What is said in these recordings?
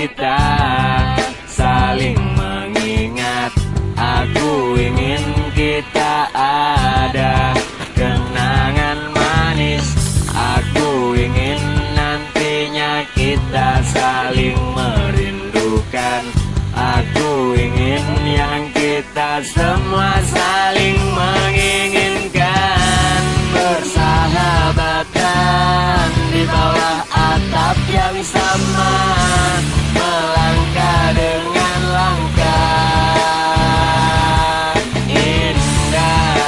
kita saling mengingat. Aku ingin kita ada kenangan manis. Aku ingin nantinya kita saling merindukan. Aku ingin yang kita semua saling menginginkan. Bersahabatan di bawah atap yang sama, melangkah dengan langkah indah.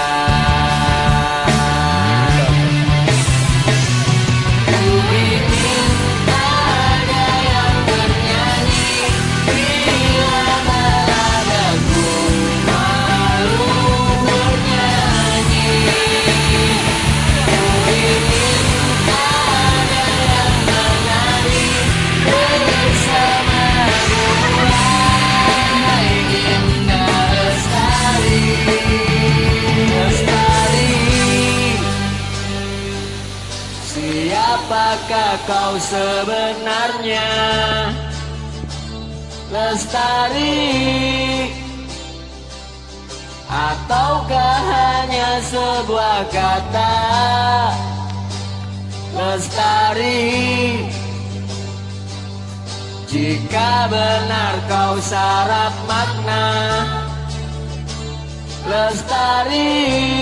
Ku ingin ada yang bernyanyi bila baladaku malu bernyanyi. Ku ingin ada yang menari bersama mulai indah lestari, lestari. Siapakah kau sebenarnya, Lestari? Ataukah hanya sebuah kata, Lestari? Jika benar kau syarat makna, Lestari.